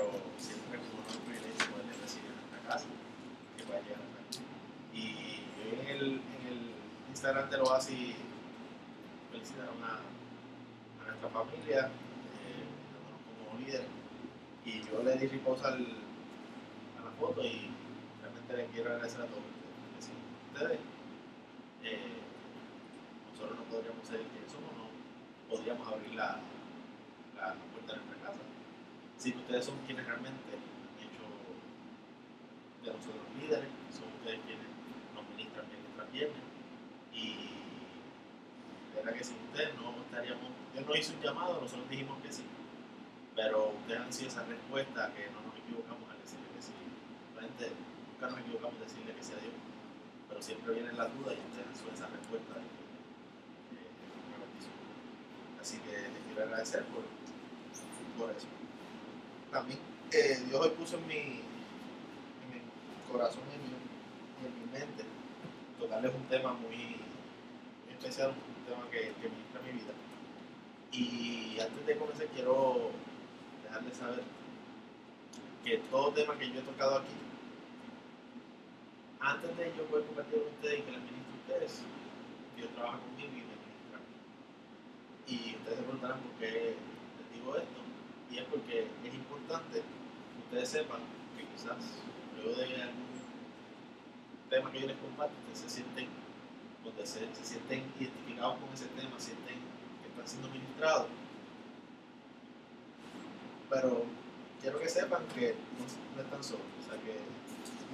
pero siempre es un honor y privilegio poder recibir en nuestra casa, que pueda llegar acá. Y hoy en el Instagram de Oasis felicitaron a nuestra familia, como líder, y yo le di reposo a la foto y realmente le quiero agradecer a todos ustedes, porque sin ustedes nosotros no podríamos ser quienes somos, no podríamos abrir la puerta de nuestra casa. Si ustedes son quienes realmente han hecho de nosotros líderes, son ustedes quienes nos ministran bien nuestras piernas, y verdad que sin ustedes no estaríamos, Dios nos hizo un llamado, nosotros dijimos que sí, pero ustedes han sido esa respuesta que no nos equivocamos al decirle que sí. Realmente nunca nos equivocamos en decirle que sí a Dios, pero siempre vienen las dudas y ustedes son esa respuesta de una bendición. Así que les quiero agradecer por eso. También Dios hoy puso en mi corazón y en mi mente tocarles un tema muy especial, un tema que ministra mi vida. Y antes de comenzar quiero dejarles saber que todo tema que yo he tocado aquí, antes de yo poder compartir con ustedes y que les ministre a ustedes, Dios trabaja conmigo y me ministra. Y ustedes se preguntarán por qué les digo esto, y es porque es importante que ustedes sepan que quizás luego de algún tema que yo les comparto, ustedes se sienten identificados con ese tema, sienten que están siendo ministrados, pero quiero que sepan que no están solos. O sea,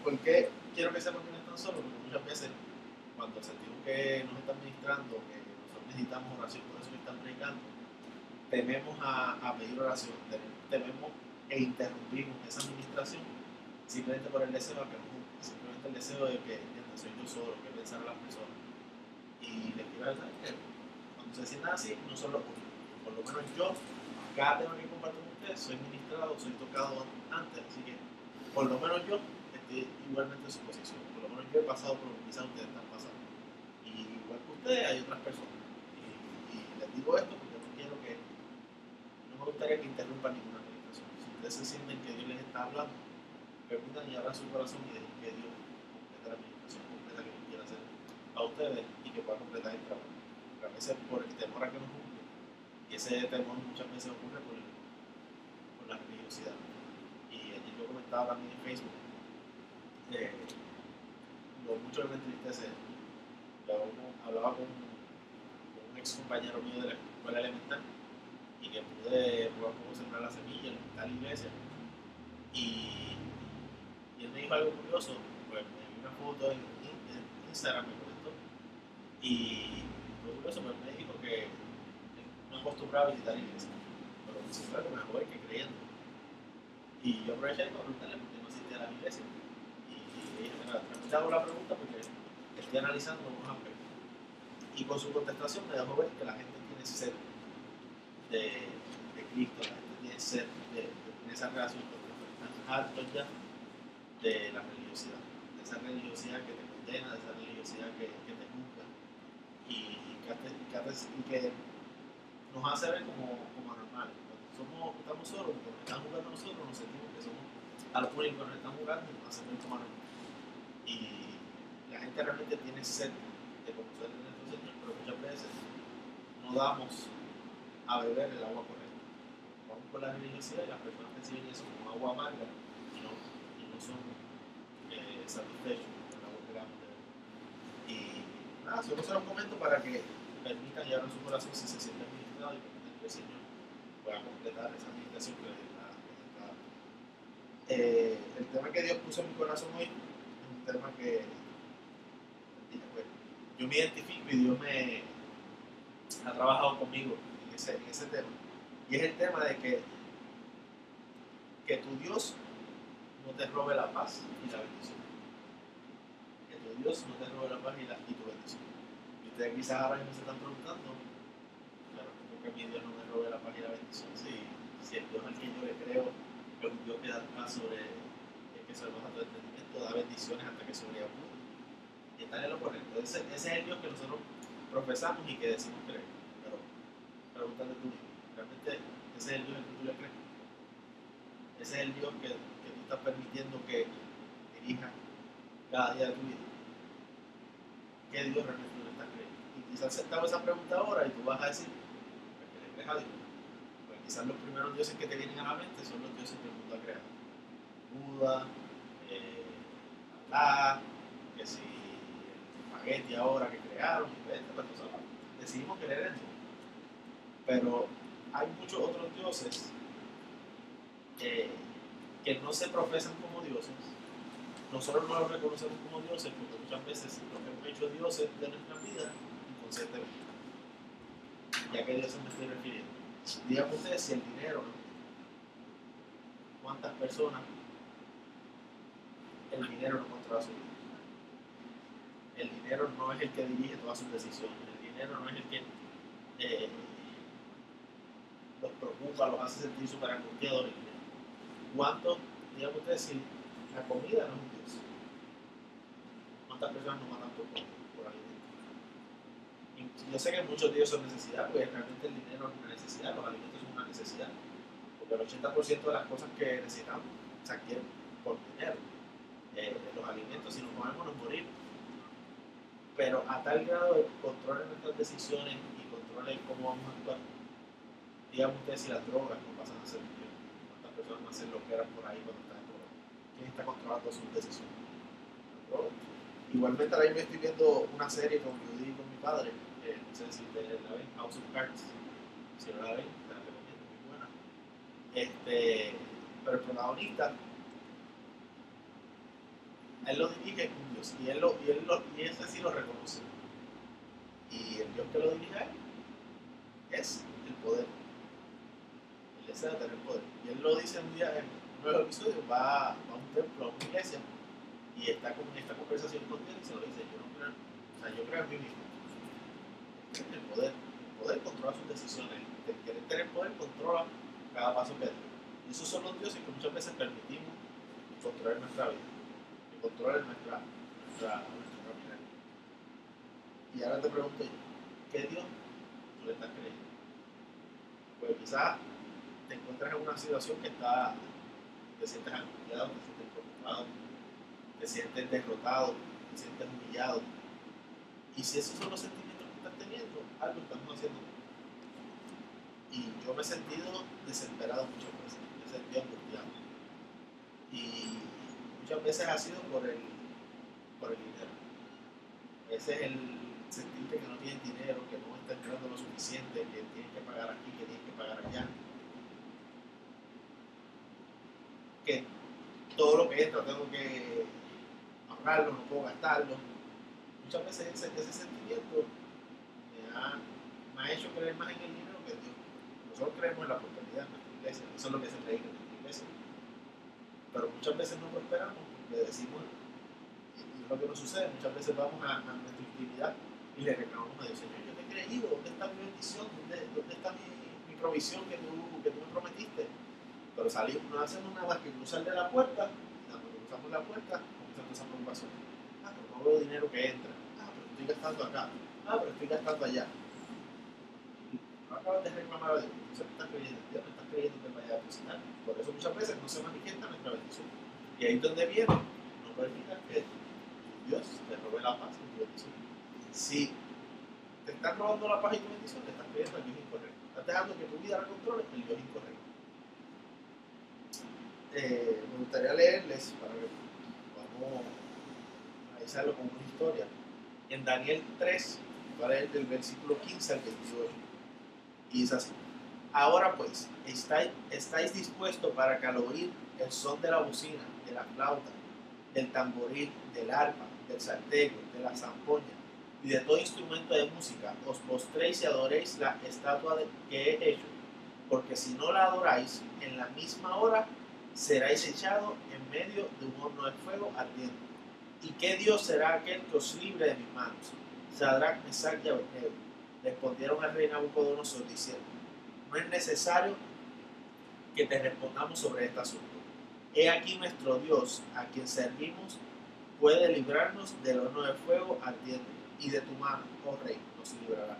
¿por qué quiero que sepan que no están solos? Porque muchas veces cuando sentimos que nos están ministrando, que nosotros necesitamos oración, por eso que están predicando, tememos a pedir oración, tememos e interrumpimos esa administración simplemente por el deseo de que nos juzguen, simplemente el deseo de que soy yo solo, que pensar a las personas. Y les quiero decir que cuando se sientan así, no son los únicos. Por lo menos yo, cada tema que comparto con ustedes, soy ministrado, soy tocado antes, así que por lo menos yo estoy igualmente en su posición. Por lo menos yo he pasado por lo que quizás ustedes están pasando. Y igual que ustedes, hay otras personas. Y les digo esto porque no me gustaría que interrumpan ninguna administración. Si ustedes se sienten que Dios les está hablando, permitan y abran su corazón y dejen que Dios complete la administración completa que Dios quiera hacer a ustedes y que pueda completar el trabajo. Porque a veces por el temor a que nos juzguen, y ese temor muchas veces ocurre por la religiosidad. Y ayer yo comentaba también en Facebook lo mucho que me entristece. Hablaba con un ex compañero mío de la escuela elemental y que pude poco a poco sembrar la semilla en tal iglesia. Y él me dijo algo curioso, pues me dio una foto en Instagram, me comentó, y fue curioso, pues me dijo que no acostumbraba a visitar iglesia, pero que siempre algo mejor que creyendo. Y yo aproveché para preguntarle por qué no asistía a la iglesia. Y le dije, mira, te hago la pregunta porque estoy analizando unos aspectos. Y con su contestación me dejó ver que la gente tiene sed de Cristo, la gente tiene sed de esa relación con Dios, están hartos ya de la religiosidad, de esa religiosidad que te condena, de esa religiosidad que te juzga y que nos hace ver como anormales. Cuando estamos solos, cuando nos están jugando a nosotros, nos sentimos que somos a los únicos que nos están jugando y nos hacen ver como anormales. Y la gente realmente tiene sed de conocer a nuestro Señor, pero muchas veces no damos a beber el agua correcta. Vamos por la religiosidad y las personas reciben eso como agua amarga y no son satisfechos con la agua que damos de beber. Y nada, solo se los comento para que permitan y abran su corazón si se sienten ministrados y permitan que el Señor pueda completar esa administración que les está dando. El tema que Dios puso en mi corazón hoy es un tema que pues, yo me identifico y Dios me ha trabajado conmigo en ese tema. Y es el tema de que tu Dios no te robe la paz y la bendición. Que tu Dios no te robe la paz y tu bendición. Y ustedes quizás ahora mismo se están preguntando, claro, ¿cómo que mi Dios no me robe la paz y la bendición? Si el Dios al que yo le creo es un Dios que da paz sobre el que sobrepasa todo entendimiento, da bendiciones hasta que sobreabunda. Y está en lo correcto. Ese es el Dios que nosotros profesamos y que decimos creer. Pero pregúntate tú, ¿realmente ese es el Dios al que tú le crees? ese es el Dios que tú estás permitiendo que dirija cada día de tu vida. ¿Qué Dios realmente tú le estás creyendo? Y quizás se te hago esa pregunta ahora y tú vas a decir, ¿por qué le crees a Dios? Pues quizás los primeros dioses que te vienen a la mente son los dioses que el mundo ha creado. Buda, Alá, que si el espagueti ahora que crearon, pues nosotros decidimos creer en Dios. Pero hay muchos otros dioses que no se profesan como dioses. Nosotros no los reconocemos como dioses porque muchas veces los hemos hecho dioses de nuestra vida inconscientemente. ¿Y a qué dioses me estoy refiriendo? Díganme ustedes si el dinero, ¿cuántas personas el dinero no controla su vida? El dinero no es el que dirige todas sus decisiones. El dinero no es el que los preocupa, los hace sentir súper angustiados. ¿Cuántos, díganme ustedes si la comida no es un dios? ¿Cuántas personas no matan por alimento? Y yo sé que muchos de ellos son necesidad, porque realmente el dinero es una necesidad, los alimentos son una necesidad, porque el 80% de las cosas que necesitamos se adquieren por dinero. Los alimentos, si nos movemos, nos morimos. Pero a tal grado de control en nuestras decisiones y control en cómo vamos a actuar, díganme ustedes si las drogas nos pasan a ser un dios. ¿Cuántas personas van a ser loqueras por ahí cuando están en drogas? ¿Quién está controlando sus decisiones? Las drogas. Igualmente ahora yo estoy viendo una serie con Judy y con mi padre, no sé si ustedes la ven, House of Cards. Si no la ven, te la recomiendo, muy buena. Pero el protagonista, él lo dirige un Dios, y ese sí lo reconoce. Y el Dios que lo dirige a él es el poder. Él desea tener poder. Y él lo dice un día en uno de los episodios, va a un templo, a una iglesia, y está con esta conversación con Dios y se lo dice, yo no creo, o sea, yo creo en mí mismo. El poder controla sus decisiones, el querer tener poder controla cada paso que da. Y esos son los dioses que muchas veces permitimos controlar nuestra vida, que controlen nuestra caminar. Y ahora te pregunto yo, ¿qué Dios tú le estás creyendo? Pues quizás te encuentras en una situación que te sientes angustiado, te sientes preocupado, te sientes derrotado, te sientes humillado. Y si esos son los sentimientos que estás teniendo, algo estamos haciendo mal. Y yo me he sentido desesperado muchas veces, me he sentido angustiado. Y muchas veces ha sido por el dinero. Ese es el sentirte que no tienes dinero, que no estás entrando lo suficiente, que tienes que pagar aquí, que tienes que pagar allá. Que todo lo que entra tengo que ahorrarlo, no puedo gastarlo. Muchas veces ese sentimiento me ha hecho creer más en el dinero que en Dios. Nosotros creemos en la prosperidad en nuestra iglesia, eso es lo que se predica en nuestra iglesia. Pero muchas veces no prosperamos porque decimos, y es lo que nos sucede, muchas veces vamos a nuestra intimidad y le reclamamos a Dios, Señor, yo te he creído, ¿dónde está mi bendición? ¿Dónde está mi provisión que tú me prometiste? Pero salimos, no hacemos nada más que cruzar de la puerta, y cuando cruzamos la puerta, comenzamos esa preocupación. Ah, pero no veo dinero que entra. Ah, pero estoy gastando acá. Ah, pero estoy gastando allá. No acabas de reclamar a Dios, no se me estás creyendo en Dios, me estás creyendo que Él vaya a depositar. Por eso muchas veces no se manifiesta nuestra bendición. Y ahí es donde viene, no permitas que Dios te robe la paz y tu bendición. Si te están robando la paz y tu bendición, te estás creyendo el Dios incorrecto. Estás dejando que tu vida la controle el Dios incorrecto. Me gustaría leerles para que podamos analizarlo como una historia. En Daniel 3, va a leer del versículo 15 al 28. Y es así. Ahora pues, estáis dispuestos para que al oír el son de la bocina, de la flauta, del tamboril, del arpa, del salterio, de la zampoña y de todo instrumento de música, os postréis y adoréis la estatua que he hecho, porque si no la adoráis, en la misma hora seráis echados en medio de un horno de fuego ardiente. ¿Y qué Dios será aquel que os libre de mis manos? Sadrach, Mesach y Abednego respondieron al rey Nabucodonosor diciendo, no es necesario que te respondamos sobre este asunto. He aquí nuestro Dios, a quien servimos, puede librarnos del horno de fuego ardiente, y de tu mano, oh rey, nos librará.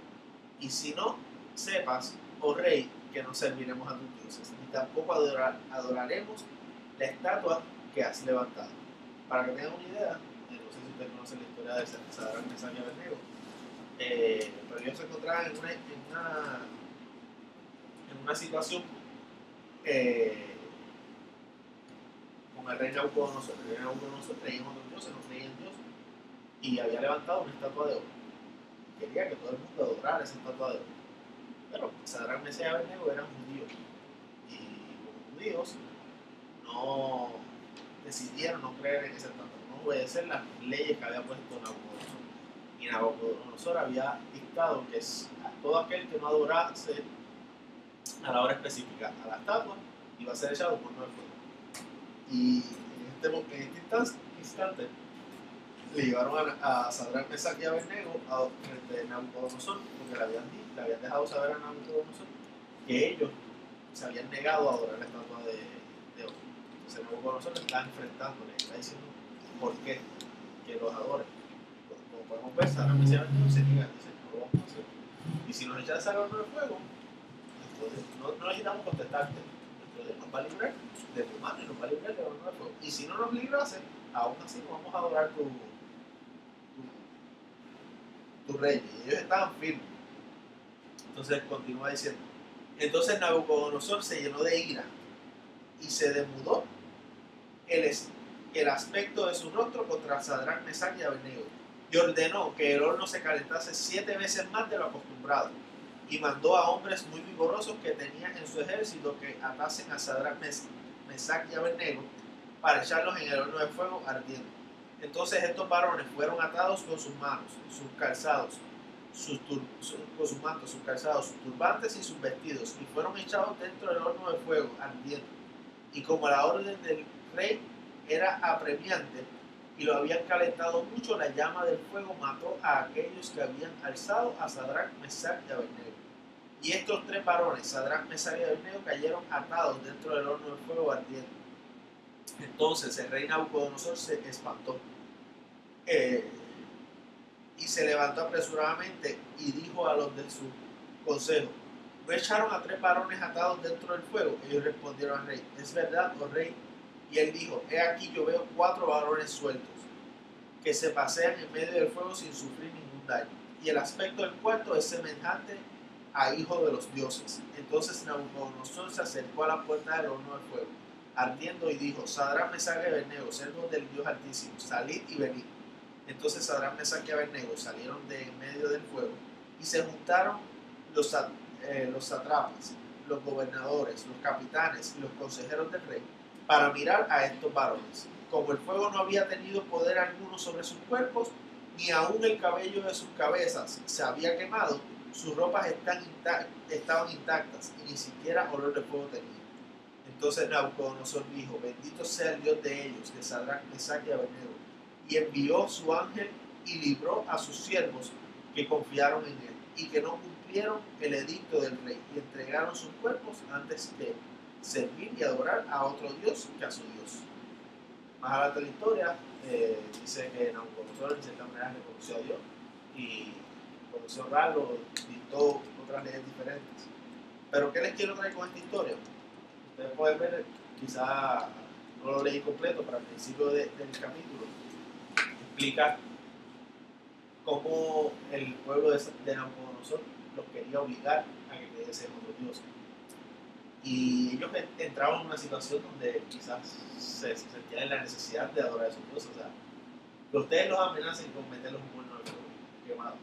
Y si no, sepas oh rey, que no serviremos a tus dioses, ni tampoco adoraremos la estatua que has levantado. Para que tengan una idea, no sé si ustedes conocen la historia de Sadrach, Mesach y Abednego, pero ellos se encontraban en una situación con el rey Nabucodonosor. El rey Nabucodonosor creía en otros dioses, no creía en Dios, y había levantado una estatua de oro. Quería que todo el mundo adorara esa estatua de oro. Pero Sadrach, Mesach y Abednego eran judíos, y como judíos no decidieron no creer en esa estatua, no obedecer las leyes que había puesto Nabucodonosor. Y Nabucodonosor había dictado que todo aquel que no adorase a la hora específica a la estatua iba a ser echado por no fuego. Y en este instante le llevaron a Sadrach, Mesach y Abednego frente de Nabucodonosor, porque le habían dejado saber a Nabucodonosor que ellos se habían negado a adorar la estatua de oro. Entonces Nabucodonosor le está enfrentando, le está diciendo por qué que los adoren. Como podemos ver, Sadrach, Mesach y Abednego se niegan, dicen no lo vamos a hacer. Y si nos echas al horno de fuego, entonces no necesitamos contestarte. Nuestro Dios nos va a librar de tu mano y nos va a librar del horno de fuego. Y si no nos librase, aún así no vamos a adorar tu rey. Y ellos estaban firmes. Entonces continúa diciendo: entonces Nabucodonosor se llenó de ira y se demudó el aspecto de su rostro contra Sadrach, Mesach y Abednego, y ordenó que el horno se calentase 7 veces más de lo acostumbrado, y mandó a hombres muy vigorosos que tenían en su ejército que atasen a Sadrach, Mesach y Abednego para echarlos en el horno de fuego ardiendo. Entonces estos varones fueron atados con sus manos, sus calzados, con sus mantos, sus calzados, sus turbantes y sus vestidos, y fueron echados dentro del horno de fuego ardiendo. Y como la orden del rey era apremiante y lo habían calentado mucho, la llama del fuego mató a aquellos que habían alzado a Sadrach, Mesach y Abednego. Y estos 3 varones, Sadrach, Mesach y Abednego, cayeron atados dentro del horno de fuego ardiendo. Entonces el rey Nabucodonosor se espantó y se levantó apresuradamente y dijo a los de su consejo: ¿no echaron a 3 varones atados dentro del fuego? Ellos respondieron al rey: es verdad, oh rey. Y él dijo: he aquí yo veo 4 varones sueltos que se pasean en medio del fuego sin sufrir ningún daño, y el aspecto del cuarto es semejante a hijo de los dioses. Entonces Nabucodonosor se acercó a la puerta del horno de fuego ardiendo y dijo: Sadrach, Mesach y Abednego, siervos del Dios Altísimo, salid y venid. Entonces Sadrach, Mesach y Abednego salieron de en medio del fuego, y se juntaron los satrapas, los gobernadores, los capitanes y los consejeros del rey para mirar a estos varones. Como el fuego no había tenido poder alguno sobre sus cuerpos, ni aun el cabello de sus cabezas se había quemado, sus ropas estaban intactas y ni siquiera olor de fuego tenían. Entonces Nabucodonosor dijo: bendito sea el Dios de ellos, de Sadrach, Mesach y Abednego, y envió su ángel y libró a sus siervos que confiaron en él y que no cumplieron el edicto del rey y entregaron sus cuerpos antes que servir y adorar a otro Dios que a su Dios. Más adelante en la historia dice que Nabucodonosor en cierta manera reconoció a Dios y comenzó a honrarlo, dictó otras leyes diferentes. Pero ¿qué les quiero traer con esta historia? Ustedes pueden ver, quizá no lo leí completo, pero al principio del capítulo explica cómo el pueblo de Nabucodonosor los quería obligar a que creyesen en otros dioses. Y ellos entraban en una situación donde quizás se sentían en la necesidad de adorar a esos dioses. O sea, que ustedes los amenacen con meterlos en un horno de fuego quemado.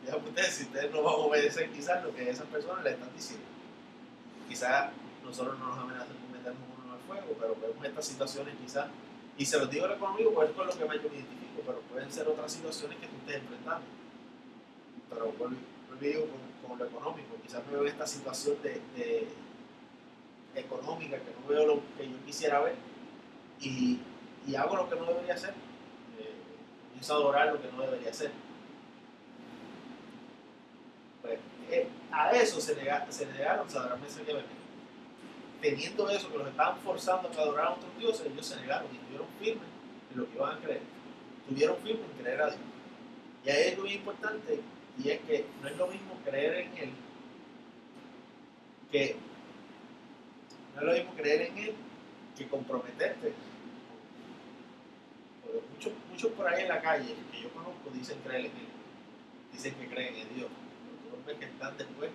Fíjense ustedes, si ustedes no van a obedecer quizás lo que esas personas le están diciendo. Quizás nosotros no nos amenazan con meternos en un horno de fuego, pero vemos estas situaciones quizás, y se los digo en económico porque es con lo que más yo me identifico, pero pueden ser otras situaciones que tú estés enfrentando. Pero vuelvo y digo con lo económico, quizás me veo en esta situación de económica, que no veo lo que yo quisiera ver, y hago lo que no debería hacer, comienzo a adorar lo que no debería hacer. Pues, a eso se negaron Sadrach, Mesach y Abednego. Teniendo eso, que los estaban forzando a adorar a otros dioses, ellos se negaron y estuvieron firmes en lo que iban a creer. Estuvieron firmes en creer a Dios. Y hay algo muy importante, y es que no es lo mismo creer en Él que no es lo mismo creer en Él que comprometerte. Porque muchos por ahí en la calle que yo conozco dicen creer en Él, dicen que creen en Dios, pero tú ves que están después,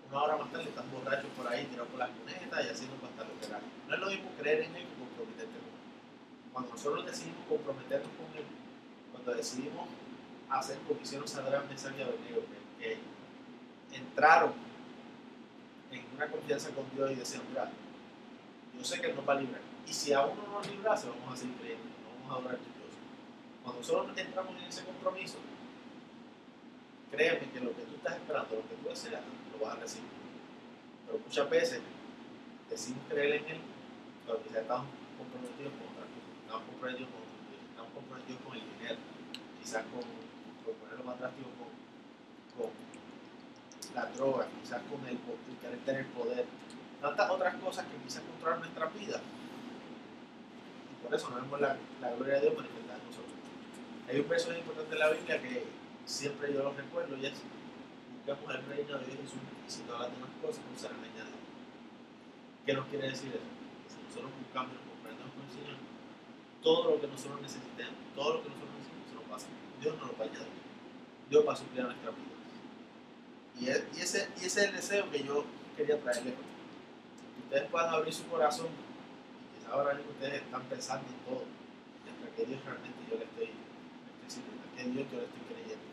una hora más tarde, están borrachos por ahí, tirados por las cunetas y haciendo pantalones de la. No es lo mismo creer en Él que comprometerte con Él. Cuando nosotros decidimos comprometernos con Él, cuando decidimos hacer, porque hicieron saber el mensaje de Abednego, que entraron en una confianza con Dios y decían, mira, yo sé que Él nos va a librar. Y si aún no nos librase, vamos a seguir creyendo, no vamos a adorar a Dios. Cuando nosotros entramos en ese compromiso, créeme que lo que tú estás esperando, lo que tú deseas, lo vas a recibir. Pero muchas veces decimos creer en Él, pero quizás estamos comprometidos con otras cosas. Estamos comprometidos con otros dioses, estamos comprometidos con el dinero, quizás por ponerlo más drástico, con la droga, quizás con el querer tener poder. Tantas otras cosas que quizás controlan nuestra vida. Y por eso no vemos la gloria de Dios manifestada en nosotros. Hay un verso importante en la Biblia que siempre yo lo recuerdo y es: busquemos el reino de Dios y su justicia y todas las demás cosas nos serán añadidas. ¿Qué nos quiere decir eso? Que si nosotros buscamos y nos comprendemos con el Señor, todo lo que nosotros necesitemos, todo lo que nosotros necesitamos se nos pasa. Dios nos lo va a añadir. Dios va a suplir a nuestra vida. Y ese es el deseo que yo quería traerles. Que ustedes puedan abrir su corazón y quizás ahora mismo ustedes están pensando en todo, entre qué Dios realmente yo le estoy sirviendo, qué Dios yo le estoy creyendo,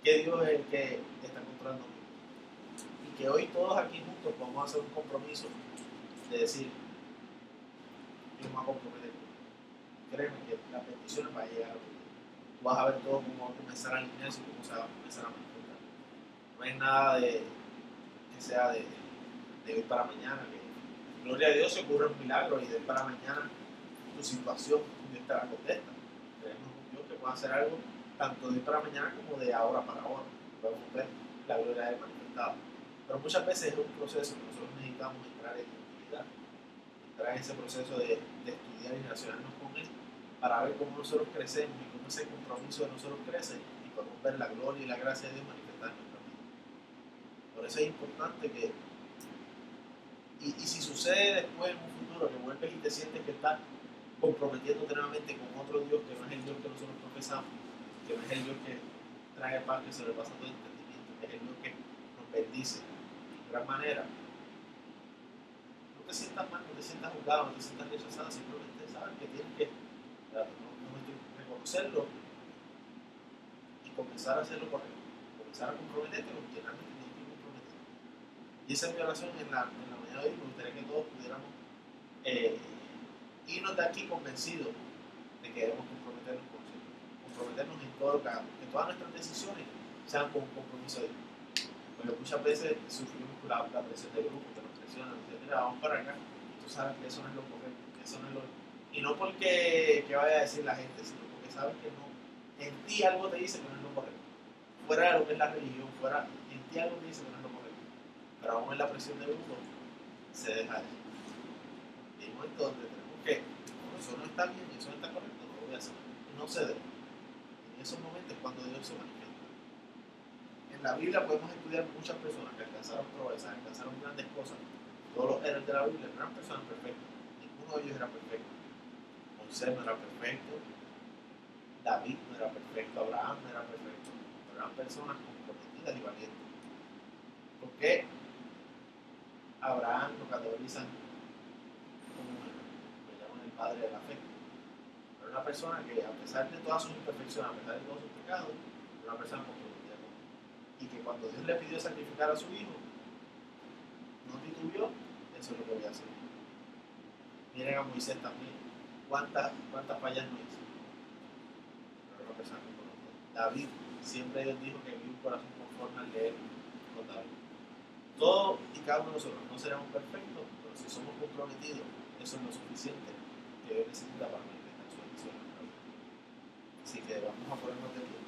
qué Dios es el que está controlando mi vida. Y que hoy todos aquí juntos vamos a hacer un compromiso de decir, yo me voy a comprometer. Créeme que las bendiciones van a llegar a tu vida. Tú vas a ver todo cómo va a comenzar a alinearse y cómo se va a comenzar a manifestar. No es nada que sea de hoy para mañana. Que, gloria a Dios, se ocurre un milagro y de hoy para mañana tu situación, Dios te la contesta. Tenemos un Dios que puede hacer algo tanto de hoy para mañana como de ahora para ahora. Podemos ver la gloria de Él manifestada. Pero muchas veces es un proceso que nosotros necesitamos entrar en intimidad, entrar en ese proceso de estudiar y relacionarnos con Él para ver cómo nosotros crecemos y cómo ese compromiso de nosotros crece y podemos ver la gloria y la gracia de Dios manifestada en nuestra vida. Por eso es importante que, y si sucede después en un futuro que vuelves y te sientes que estás comprometiéndote nuevamente con otro Dios que no es el Dios que nosotros profesamos, que no es el Dios que trae paz, que se le pasa todo el entendimiento, que es el Dios que nos bendice de gran manera. No te sientas mal, no te sientas juzgado, no te sientas rechazado, simplemente sabes que tienes que reconocerlo y comenzar a hacerlo correcto, comenzar a comprometerte con quien realmente tienes que comprometer. Y esa es mi oración en la mañana de hoy. Me gustaría que todos pudiéramos irnos de aquí convencidos de que debemos comprometernos con el Señor, comprometernos en todo lo que hagamos, que todas nuestras decisiones sean con un compromiso de Dios. Porque muchas veces sufrimos la presión del grupo, que nos presiona, nos dice, mira, vamos para acá, y tú sabes que eso no es lo correcto, que eso no es lo. Y no porque que vaya a decir la gente, sino porque sabes que no, en ti algo te dice que no es lo correcto. Fuera de lo que es la religión, fuera, en ti algo te dice que no es lo correcto. Pero aún en la presión del grupo se deja eso. Y hay momentos donde tenemos que, no, eso no está bien, eso no está correcto, no lo voy a hacer. No se debe. En esos momentos es cuando Dios se manifiesta. En la Biblia podemos estudiar muchas personas que alcanzaron proezas, alcanzaron grandes cosas. Todos los héroes de la Biblia no eran personas perfectas. Ninguno de ellos era perfecto. Moisés no era perfecto. David no era perfecto. Abraham no era perfecto. Pero eran personas comprometidas y valientes. ¿Por qué Abraham lo categorizan como lo llaman el padre de la fe? Pero una persona que, a pesar de todas sus imperfecciones, a pesar de todos sus pecados, era una persona comprometida con Dios. Y que cuando Dios le pidió sacrificar a su hijo, no titubeó, eso es lo que voy a hacer. Miren a Moisés también, cuántas fallas no hizo, pero era una persona comprometida. David, siempre Dios dijo que había un corazón conforme al de él con David. Todos y cada uno de nosotros no seremos perfectos, pero si somos comprometidos, eso es lo suficiente que Dios necesita para manifestar su bendición en nuestra vida. Así que vamos a ponernos de pie.